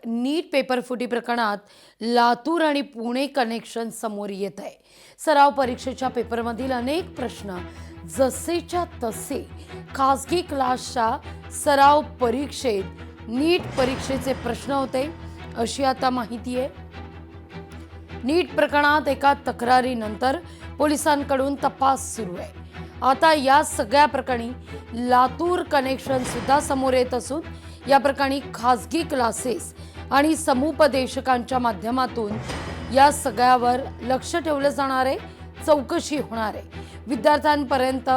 नीट पेपरफुटी प्रकरणात लातूर आणि पुणे कनेक्शन समोर येत आहे। सराव परीक्षेच्या पेपरमधील अनेक प्रश्न जसेच्या तसे खासगी क्लासच्या सराव परीक्षेत नीट परीक्षेचे प्रश्न होते, अशी आता माहिती आहे। नीट प्रकरणात एका तक्रारीनंतर पोलिसांकडून तपास सुरू आहे। आता या सगळ्या प्रकरणी लातूर कनेक्शन सुद्धा समोर येत असून या प्रकरणी खासगी क्लासेस आणि समुपदेशकांच्या माध्यमातून या सगळ्यावर लक्ष ठेवलं जाणार आहे, चौकशी होणार आहे। विद्यार्थ्यांपर्यंत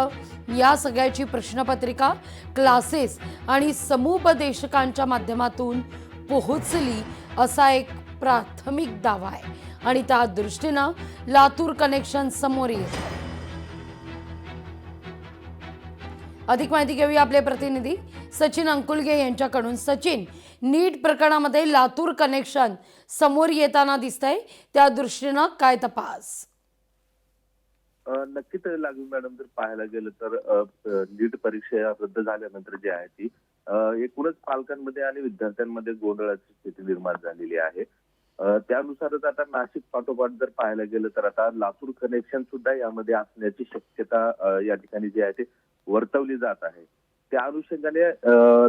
या सगळ्याची प्रश्नपत्रिका क्लासेस आणि समुपदेशकांच्या माध्यमातून पोहोचली असा एक प्राथमिक दावा आहे आणि त्या दृष्टीनं लातूर कनेक्शन समोर येत आहे। अधिक माहिती घेऊया आपले प्रतिनिधी सचिन अंकुलगे यांच्याकडून। सचिन, नीट प्रकरणामध्ये लातूर कनेक्शन समोर येताना दिसतंय, त्या दृष्टीनं काय तपास? नक्कीच लागू मॅडम, जर पाहायला गेलं तर नीट परीक्षा रद्द झाल्यानंतर जी आहे ती एकूणच पालकांमध्ये आणि विद्यार्थ्यांमध्ये गोंधळाची स्थिती निर्माण झालेली आहे। त्यानुसारच आता नाशिक पाठोपाठ जर पाहायला गेलं तर आता लातूर कनेक्शन सुद्धा यामध्ये असण्याची शक्यता या ठिकाणी जी आहे ती वर्तवली जात आहे। त्या अनुषंगाने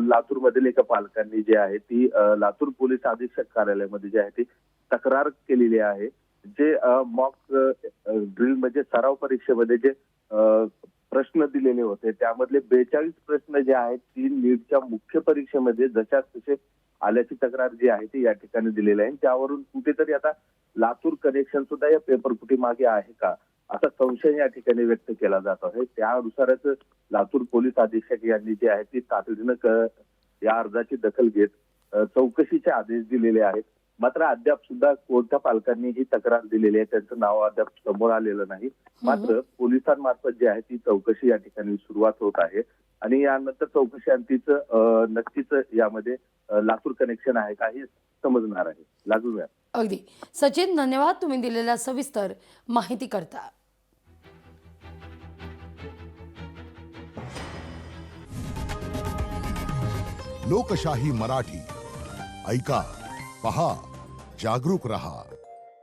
लातूर मधील एका पालकांनी जी आहे ती लातूर पोलीस अधीक्षक कार्यालयामध्ये जी आहे ती तक्रार केलेली आहे। जे मॉक ड्रिल म्हणजे सराव परीक्षेमध्ये जे प्रश्न दिलेले होते त्यामधले 42 प्रश्न जे आहेत ती नीटच्या मुख्य परीक्षेमध्ये जशाच तसे आल्याची तक्रार जी आहे ती या ठिकाणी दिलेली आहे। त्यावरून कुठेतरी आता लातूर कनेक्शन सुद्धा या पेपरफुटी मागे आहे का असा संशय या ठिकाणी व्यक्त केला जात आहे। त्यानुसारच लातूर पोलीस अधीक्षक यांनी जे आहे ती तातडीनं या अर्जाची दखल घेत चौकशीचे आदेश दिलेले आहेत। मात्र अद्याप सुद्धा कोणत्या पालकांनी ही तक्रार दिलेली आहे त्यांचं नाव अद्याप समोर आलेलं नाही। मात्र पोलिसांमार्फत जी आहे ती चौकशी या ठिकाणी सुरुवात होत आहे आणि यानंतर चौकशी अंतीच नक्कीच यामध्ये लातूर कनेक्शन आहे का हे समजणार आहे। लागू मॅम। अगदी सचिन, धन्यवाद तुम्ही दिलेल्या सविस्तर माहिती करता। लोकशाही मराठी ऐका, पहा, जागरूक रहा।